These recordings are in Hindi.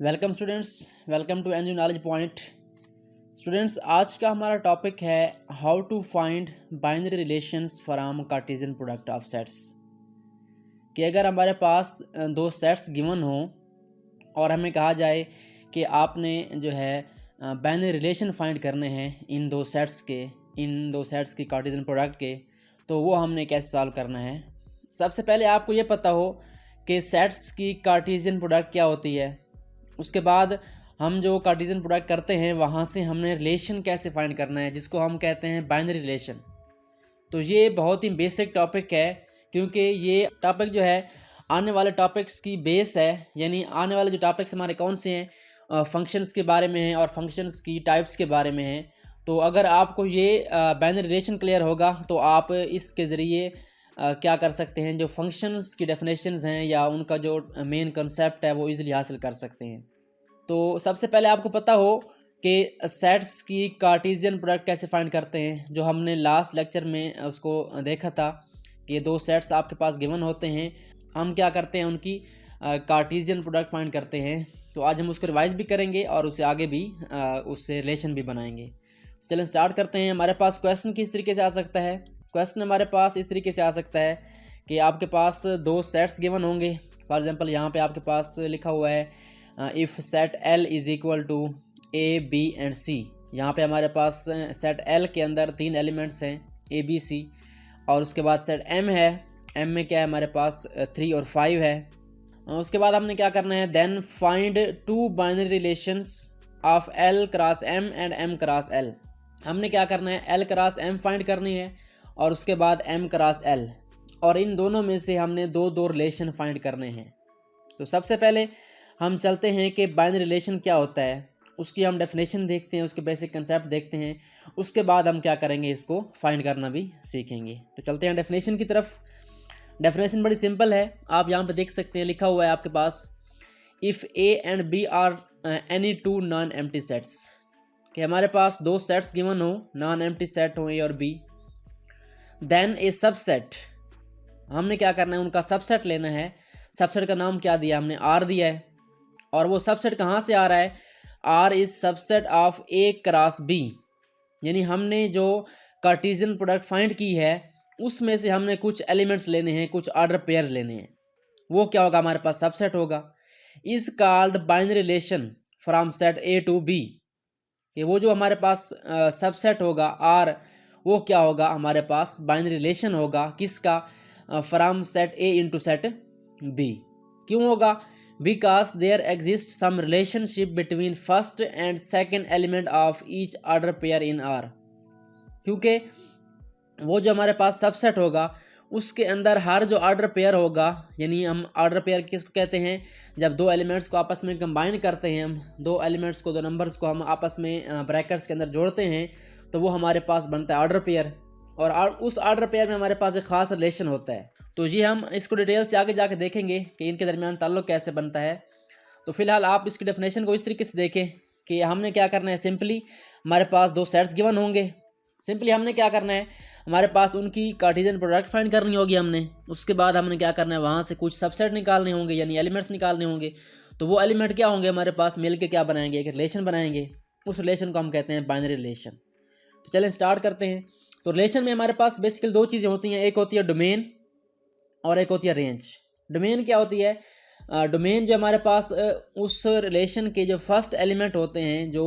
Welcome students, welcome to NU knowledge point. Students, आज का हमारा टॉपिक है how to find binary relations from Cartesian product of sets. कि अगर हमारे पास दो सेट्स गिवन हो और हमें कहा जाए कि आपने जो है बाइनरी रिलेशन फाइंड करने हैं इन दो सेट्स की कार्टेशियन प्रोडक्ट के, तो वो हमने कैसे सॉल्व करना है। सबसे पहले आपको ये पता हो कि सेट्स की कार्टेशियन प्रोडक्ट क्या होती है। उसके बाद हम जो कार्टेशियन प्रोडक्ट करते हैं वहाँ से हमने रिलेशन कैसे फाइंड करना है, जिसको हम कहते हैं बाइनरी रिलेशन। तो ये बहुत ही बेसिक टॉपिक है, क्योंकि ये टॉपिक जो है आने वाले टॉपिक्स की बेस है। यानी आने वाले जो टॉपिक्स हमारे कौन से हैं, फंक्शंस के बारे में हैं और फंक्शंस की टाइप्स के बारे में हैं। तो अगर आपको ये बाइनरी रिलेशन क्लियर होगा तो आप इसके ज़रिए क्या कर सकते हैं, जो फंक्शंस की डेफिनेशंस हैं या उनका जो मेन कंसेप्ट है वो इजीली हासिल कर सकते हैं। तो सबसे पहले आपको पता हो कि सेट्स की कार्टेशियन प्रोडक्ट कैसे फाइंड करते हैं। जो हमने लास्ट लेक्चर में उसको देखा था कि दो सेट्स आपके पास गिवन होते हैं, हम क्या करते हैं, उनकी कार्टेशियन प्रोडक्ट फाइंड करते हैं। तो आज हम उसको रिवाइज भी करेंगे और उससे आगे भी उससे रिलेशन भी बनाएंगे। चलें स्टार्ट करते हैं। हमारे पास क्वेश्चन किस तरीके से आ सकता है। क्वेश्चन हमारे पास इस तरीके से आ सकता है कि आपके पास दो सेट्स गिवन होंगे। फॉर एग्जांपल यहाँ पे आपके पास लिखा हुआ है if set L is equal to A, B and C। यहाँ पे हमारे पास सेट L के अंदर तीन एलिमेंट्स हैं A, B, C। और उसके बाद सेट M है। M में क्या है, हमारे पास 3 और 5 है। उसके बाद हमने क्या करना है, then find two binary relations of L cross M and M cross L। हमने क्या करना है, L क्रॉस M फाइंड करनी है और उसके बाद M क्रॉस L, और इन दोनों में से हमने दो रिलेशन फाइंड करने हैं। तो सबसे पहले हम चलते हैं कि बाइनरी रिलेशन क्या होता है, उसकी हम डेफिनेशन देखते हैं, उसके बेसिक कंसेप्ट देखते हैं। उसके बाद हम क्या करेंगे, इसको फाइंड करना भी सीखेंगे। तो चलते हैं डेफिनेशन की तरफ। डेफिनेशन बड़ी सिंपल है, आप यहाँ पे देख सकते हैं, लिखा हुआ है आपके पास if A and B are any two non empty sets. कि हमारे पास दो सेट्स गिवन हो, नॉन एम्प्टी सेट हो A और B, देन ए सबसेट। हमने क्या करना है, उनका सबसेट लेना है। सबसेट का नाम क्या दिया हमने, R दिया है। और वो सबसेट कहाँ से आ रहा है, R is subset of A cross B। यानी हमने जो कार्टेशियन प्रोडक्ट फाइंड की है उसमें से हमने कुछ एलिमेंट्स लेने हैं, कुछ ऑर्डर पेयर लेने हैं। वो क्या होगा, हमारे पास सबसेट होगा। Is called binary relation from set A to B। कि वो जो हमारे पास सबसेट होगा R, वो क्या होगा, हमारे पास बाइनरी रिलेशन होगा। किसका, from set A into set B। क्यों होगा, because there exists some relationship between first and second element of each order pair in R। क्योंकि वो जो हमारे पास सबसेट होगा उसके अंदर हर जो ऑर्डर पेयर होगा, यानी हम ऑर्डर पेयर किसको कहते हैं, जब दो एलिमेंट्स को आपस में कंबाइन करते हैं, हम दो एलिमेंट्स को, दो नंबर्स को हम आपस में ब्रैकेट्स के अंदर जोड़ते हैं, तो वो हमारे पास बनता है ऑर्डर पेयर। और उस ऑर्डर पेयर में हमारे पास एक ख़ास रिलेशन होता है। तो ये हम इसको डिटेल से आगे जाके देखेंगे कि इनके दरमियान ताल्लुक़ कैसे बनता है। तो फिलहाल आप इसकी डेफिनेशन को इस तरीके से देखें कि हमने क्या करना है, सिंपली हमारे पास दो सेट्स गिवन होंगे। सिंपली हमने क्या करना है, हमारे पास उनकी कार्टेशियन प्रोडक्ट फाइंड करनी होगी हमने। उसके बाद हमने क्या करना है, वहाँ से कुछ सबसेट निकालने होंगे, यानी एलिमेंट्स निकालने होंगे। तो वो एलिमेंट क्या होंगे, हमारे पास मिल के क्या बनाएंगे, एक रिलेशन बनाएंगे। उस रिलेशन को हम कहते हैं बाइनरी रिलेशन। तो चलें स्टार्ट करते हैं। तो रिलेशन में हमारे पास बेसिकली दो चीज़ें होती हैं, एक होती है डोमेन और एक होती है रेंज। डोमेन क्या होती है, डोमेन जो हमारे पास उस रिलेशन के जो फर्स्ट एलिमेंट होते हैं, जो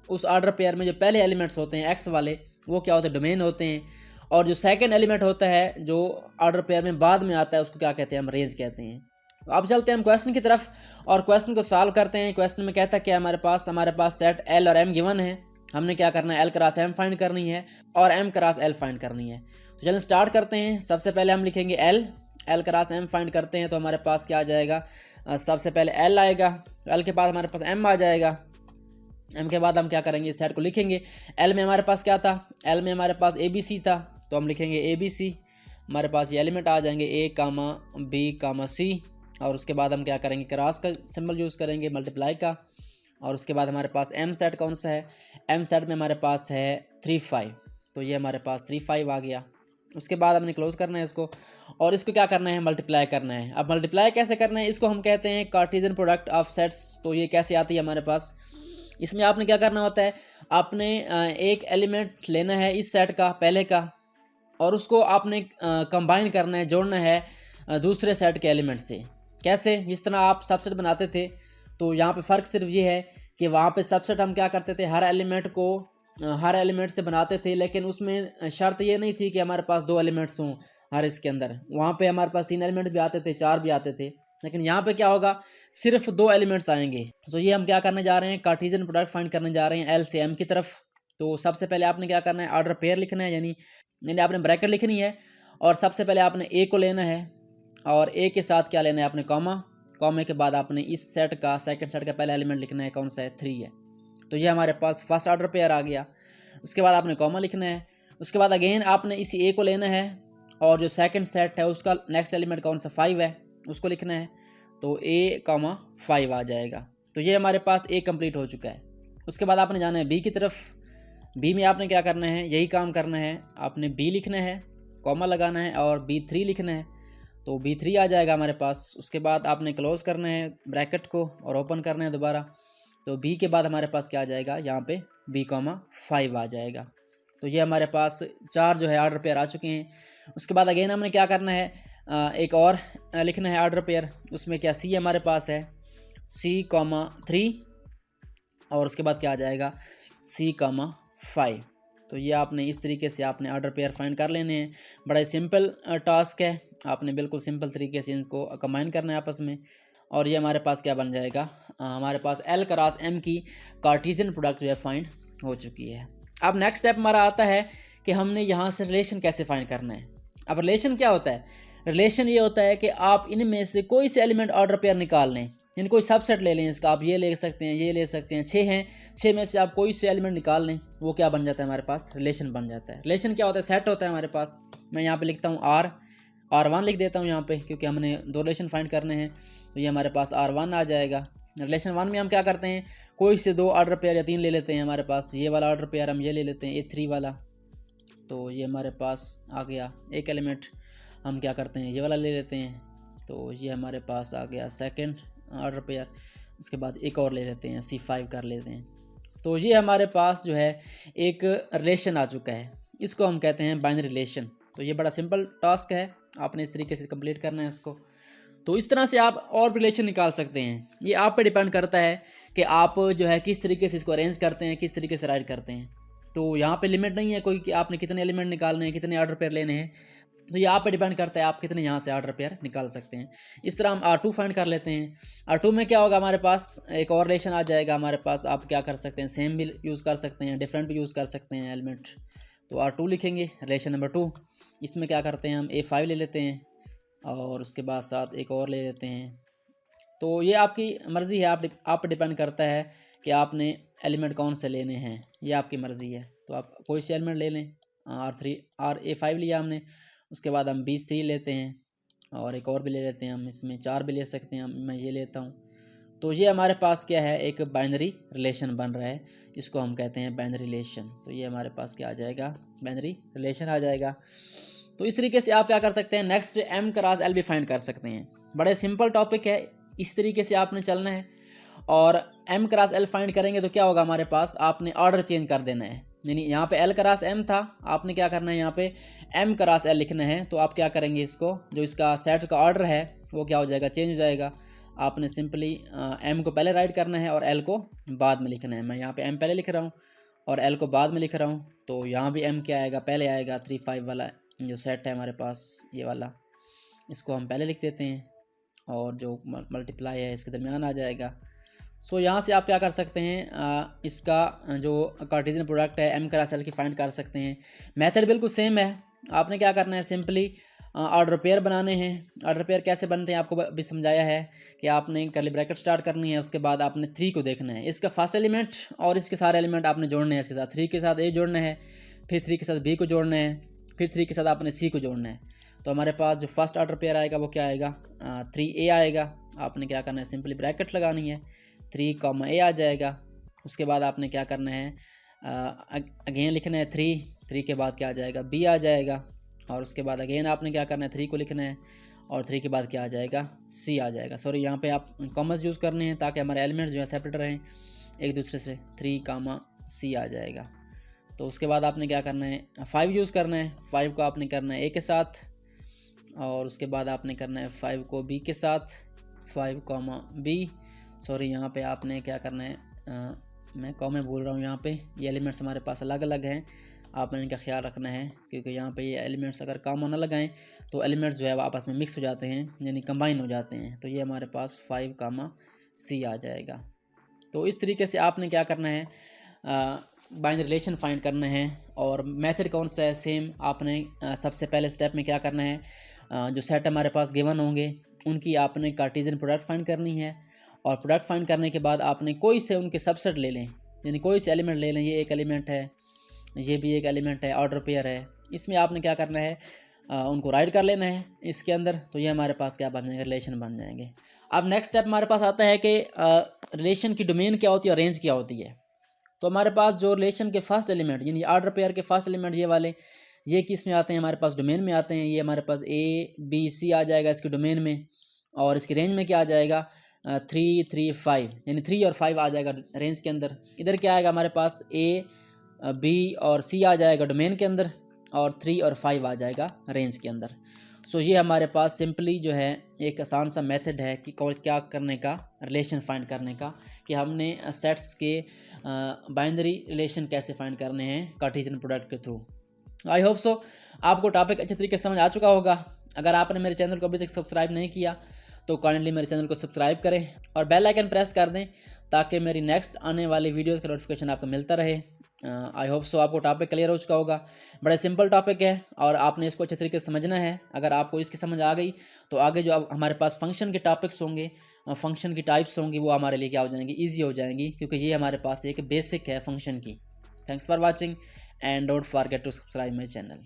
उस ऑर्डर पेयर में जो पहले एलिमेंट्स होते हैं एक्स वाले, वो क्या होते हैं, डोमेन होते हैं। और जो सेकंड एलिमेंट होता है जो ऑर्डर पेयर में बाद में आता है, उसको क्या कहते हैं, हम रेंज कहते हैं। तो अब चलते हैं हम क्वेश्चन की तरफ और क्वेश्चन को सॉल्व करते हैं। क्वेश्चन में कहता है कि हमारे पास सेट L और M गिवन है। हमने क्या करना है, L क्रॉस M फाइंड करनी है और M क्रॉस L फाइंड करनी है। तो चलिए स्टार्ट करते हैं। सबसे पहले हम लिखेंगे L क्रॉस M फाइंड करते हैं। तो हमारे पास क्या आ जाएगा, सबसे पहले L आएगा, L के बाद हमारे पास M आ जाएगा। M के बाद हम क्या करेंगे, इस सेट को लिखेंगे। L में हमारे पास क्या था, L में हमारे पास ABC था, तो हम लिखेंगे ABC। हमारे पास ये एलिमेंट आ जाएंगे A, B, C। और उसके बाद हम क्या करेंगे, क्रॉस का सिंबल यूज़ करेंगे, मल्टीप्लाई का। और उसके बाद हमारे पास M सेट कौन सा है, M सेट में हमारे पास है 3, 5। तो ये हमारे पास 3, 5 आ गया। उसके बाद हमने क्लोज करना है इसको, और इसको क्या करना है, मल्टीप्लाई करना है। अब मल्टीप्लाई कैसे करना है, इसको हम कहते हैं कार्टेशियन प्रोडक्ट ऑफ सेट्स। तो ये कैसे आती है हमारे पास, इसमें आपने क्या करना होता है, आपने एक एलिमेंट लेना है इस सेट का पहले का, और उसको आपने कंबाइन करना है, जोड़ना है दूसरे सेट के एलिमेंट से। कैसे, जिस तरह आप सबसेट बनाते थे, तो यहाँ पे फ़र्क सिर्फ ये है कि वहाँ पे सबसेट हम क्या करते थे, हर एलिमेंट से बनाते थे, लेकिन उसमें शर्त ये नहीं थी कि हमारे पास 2 एलिमेंट्स हों हर इसके अंदर। वहाँ पे हमारे पास 3 एलिमेंट भी आते थे, 4 भी आते थे, लेकिन यहाँ पे क्या होगा, सिर्फ 2 एलिमेंट्स आएंगे। तो ये हम क्या करने जा रहे हैं, कार्टेशियन प्रोडक्ट फाइंड करने जा रहे हैं एल से एम की तरफ। तो सबसे पहले आपने क्या करना है, ऑर्डर पेयर लिखना है, यानी आपने ब्रैकेट लिखनी है, और सबसे पहले आपने ए को लेना है, और ए के साथ क्या लेना है आपने, कॉमा के बाद आपने इस सेट का सेकंड सेट का पहला एलिमेंट लिखना है, कौन सा है, 3 है। तो ये हमारे पास फर्स्ट ऑर्डर पेयर आ गया। उसके बाद आपने कॉमा लिखना है, उसके बाद अगेन आपने इसी ए को लेना है, और जो सेकंड सेट है उसका नेक्स्ट एलिमेंट कौन सा, 5 है, उसको लिखना है। तो ए, 5 आ जाएगा। तो ये हमारे पास ए कंप्लीट हो चुका है। उसके बाद आपने जाना है बी की तरफ। बी में आपने क्या करना है, यही काम करना है, आपने बी लिखना है, कॉमा लगाना है, और B3 लिखना है। तो B3 आ जाएगा हमारे पास। उसके बाद आपने क्लोज करना है ब्रैकेट को और ओपन करना है दोबारा। तो B के बाद हमारे पास क्या आ जाएगा, यहाँ पे B, 5 आ जाएगा। तो ये हमारे पास 4 जो है ऑर्डर पेयर आ चुके हैं। उसके बाद अगेन हमने क्या करना है, एक और लिखना है ऑर्डर पेयर। उसमें क्या C हमारे पास है, C, 3, और उसके बाद क्या आ जाएगा, C, 5। तो ये आपने इस तरीके से आपने ऑर्डर पेयर फाइंड कर लेने हैं। बड़ा ही सिंपल टास्क है, आपने बिल्कुल सिंपल तरीके से इनको कंबाइन करना है आपस में, और ये हमारे पास क्या बन जाएगा, हमारे पास L क्रॉस M की कार्टेशियन प्रोडक्ट जो है फाइंड हो चुकी है। अब नेक्स्ट स्टेप हमारा आता है कि हमने यहाँ से रिलेशन कैसे फाइंड करना है। अब रिलेशन क्या होता है, रिलेशन ये होता है कि आप इनमें से कोई से एलिमेंट ऑर्डर पेयर निकाल लें, यानी कोई सबसेट ले लें इसका, आप ये ले सकते हैं, ये ले सकते हैं, 6 हैं, 6 में से आप कोई से एलिमेंट निकाल लें, वो क्या बन जाता है हमारे पास, रिलेशन बन जाता है। रिलेशन क्या होता है, सेट होता है हमारे पास। मैं यहाँ पे लिखता हूँ R1 लिख देता हूँ यहाँ पे, क्योंकि हमने 2 रिलेशन फाइंड करने हैं। तो ये हमारे पास R1 आ जाएगा। रिलेशन 1 में हम क्या करते हैं, कोई से 2 ऑर्डर पेयर या 3 ले लेते हैं। हमारे पास ये वाला ऑर्डर पेयर हम ये ले लेते हैं, A3 वाला। तो ये हमारे पास आ गया एक एलिमेंट, हम क्या करते हैं, ये वाला ले लेते हैं। तो ये हमारे पास आ गया सेकंड ऑर्डर पेयर। उसके बाद एक और ले लेते हैं, C5 कर लेते हैं। तो ये हमारे पास जो है एक रिलेशन आ चुका है, इसको हम कहते हैं बाइनरी रिलेशन। तो ये बड़ा सिंपल टास्क है, आपने इस तरीके से कंप्लीट करना है इसको। तो इस तरह से आप और रिलेशन निकाल सकते हैं। ये आप पे डिपेंड करता है कि आप जो है किस तरीके से इसको अरेंज करते हैं, किस तरीके से राइट करते हैं। तो यहाँ पे लिमिट नहीं है कोई कि आपने कितने एलिमेंट निकालने हैं, कितने ऑर्डर पेयर लेने हैं। तो ये आप पे डिपेंड करता है आप कितने यहाँ से ऑर्डर पेयर निकाल सकते हैं। इस तरह हम R2 फाइंड कर लेते हैं। R2 में क्या होगा, हमारे पास एक और रिलेशन आ जाएगा हमारे पास। आप क्या कर सकते हैं, सेम भी यूज़ कर सकते हैं, डिफरेंट भी यूज़ कर सकते हैं एलिमेंट। तो R2 लिखेंगे, रिलेशन नंबर 2। इसमें क्या करते हैं, हम A5 ले लेते हैं, और उसके बाद साथ एक और ले लेते हैं। तो ये आपकी मर्ज़ी है, आप डिपेंड करता है कि आपने एलिमेंट कौन से लेने हैं, ये आपकी मर्ज़ी है। तो आप कोई से एलिमेंट ले लें। A5 लिया हमने। उसके बाद हम B3 लेते हैं, और एक और भी ले लेते हैं हम, इसमें 4 भी ले सकते हैं, मैं ये लेता हूँ। तो ये हमारे पास क्या है, एक बाइनरी रिलेशन बन रहा है, इसको हम कहते हैं बाइनरी रिलेशन। तो ये हमारे पास क्या आ जाएगा, बाइनरी रिलेशन आ जाएगा। तो इस तरीके से आप क्या कर सकते हैं, नेक्स्ट M क्रॉस L भी फाइंड कर सकते हैं। बड़े सिंपल टॉपिक है, इस तरीके से आपने चलना है। और M क्रॉस L फाइंड करेंगे तो क्या होगा, हमारे पास आपने ऑर्डर चेंज कर देना है। यानी यहाँ पे L क्रॉस M था, आपने क्या करना है, यहाँ पे M क्रॉस L लिखना है। तो आप क्या करेंगे, इसको जो इसका सेट का ऑर्डर है वो क्या हो जाएगा, चेंज हो जाएगा। आपने सिंपली M को पहले राइट करना है और L को बाद में लिखना है। मैं यहाँ पे M पहले लिख रहा हूँ और L को बाद में लिख रहा हूँ। तो यहाँ भी M क्या आएगा, पहले आएगा। 3, 5 वाला जो सेट है हमारे पास, ये वाला, इसको हम पहले लिख देते हैं, और जो मल्टीप्लाई है इसके दरमियान आ जाएगा। सो यहाँ से आप क्या कर सकते हैं, इसका जो कार्टेशियन प्रोडक्ट है M क्रॉस L की फाइंड कर सकते हैं। मेथड बिल्कुल सेम है। आपने क्या करना है, सिंपली ऑर्डर पेयर बनाने हैं। ऑर्डर पेयर कैसे बनते हैं आपको भी समझाया है कि आपने कर्ली ब्रैकेट स्टार्ट करनी है। उसके बाद आपने 3 को देखना है, इसका फर्स्ट एलिमेंट और इसके सारे एलिमेंट आपने जोड़ने हैं। इसके साथ 3 के साथ A जोड़ना है, फिर 3 के साथ B को जोड़ना है, फिर 3 के साथ आपने C को जोड़ना है। तो हमारे पास जो फर्स्ट ऑर्डर पेयर आएगा वो क्या आएगा, 3A आएगा। आपने क्या करना है, सिंपली ब्रैकेट लगानी है, 3, A आ जाएगा। उसके बाद आपने क्या करना है, अगेन लिखना है 3 के बाद क्या आ जाएगा, B आ जाएगा। और उसके बाद अगेन आपने क्या करना है, 3 को लिखना है और 3 के बाद क्या आ जाएगा, सी आ जाएगा। सॉरी, यहाँ पे आप कॉमर्स यूज़ करने हैं ताकि हमारे एलिमेंट्स जो है सेपरेट रहें एक दूसरे से। 3, सी आ जाएगा। तो उसके बाद आपने क्या करना है, 5 यूज़ करना है। 5 को आपने करना है ए के साथ और उसके बाद आपने करना है 5 को बी के साथ, 5, बी। सॉरी, यहाँ पे आपने क्या करना है, मैं कॉमे बोल रहा हूँ, यहाँ पे ये एलिमेंट्स हमारे पास अलग अलग हैं, आपने इनका ख्याल रखना है क्योंकि यहाँ पे ये एलिमेंट्स अगर कॉमन ना लगाएं तो एलिमेंट्स जो है वो आपस में मिक्स हो जाते हैं, यानी कंबाइन हो जाते हैं। तो ये हमारे पास 5, सी आ जाएगा। तो इस तरीके से आपने क्या करना है, बाइनरी रिलेशन फाइंड करना है। और मेथड कौन सा है, सेम आपने सबसे पहले स्टेप में क्या करना है, जो सेट हमारे पास गिवन होंगे उनकी आपने कार्टेशियन प्रोडक्ट फाइंड करनी है। और प्रोडक्ट फाइंड करने के बाद आपने कोई से उनके सबसेट ले लें, यानी कोई से एलिमेंट ले लें। ये एक एलिमेंट है, ये भी एक एलिमेंट है, ऑर्डर पेयर है। इसमें आपने क्या करना है, उनको राइट कर लेना है इसके अंदर। तो ये हमारे पास क्या बन जाएंगे, रिलेशन बन जाएंगे। अब नेक्स्ट स्टेप हमारे पास आता है कि रिलेशन की डोमेन क्या होती है और रेंज क्या होती है। तो हमारे पास जो रिलेशन के फर्स्ट एलिमेंट यानी ऑर्डर पेयर के फर्स्ट एलिमेंट ये वाले, ये किस में आते हैं, हमारे पास डोमेन में आते हैं। ये हमारे पास A, B, C आ जाएगा इसके डोमेन में। और इसकी रेंज में क्या आ जाएगा, 3, 3, 5, यानी 3 और 5 आ जाएगा रेंज के अंदर। इधर क्या आएगा हमारे पास, A, B और C आ जाएगा डोमेन के अंदर और 3 और 5 आ जाएगा रेंज के अंदर। सो ये हमारे पास सिंपली जो है एक आसान सा मेथड है कि क्या करने का, रिलेशन फाइंड करने का, कि हमने सेट्स के बाइनरी रिलेशन कैसे फाइंड करने हैं कार्टेशियन प्रोडक्ट के थ्रू। आई होप सो आपको टॉपिक अच्छे तरीके से समझ आ चुका होगा। अगर आपने मेरे चैनल को अभी तक सब्सक्राइब नहीं किया तो काइंडली मेरे चैनल को सब्सक्राइब करें और बेल आइकन प्रेस कर दें ताकि मेरी नेक्स्ट आने वाली वीडियोज़ का नोटिफिकेशन आपको मिलता रहे। आई होप सो आपको टॉपिक क्लियर हो चुका होगा। बड़ा सिंपल टॉपिक है और आपने इसको अच्छे तरीके से समझना है। अगर आपको इसकी समझ आ गई तो आगे जो हमारे पास फंक्शन के टॉपिक्स होंगे, फंक्शन की टाइप्स होंगी, वो हमारे लिए क्या हो जाएंगी, ईजी हो जाएंगी, क्योंकि ये हमारे पास एक बेसिक है फंक्शन की। Thanks for watching and don't forget to subscribe my channel.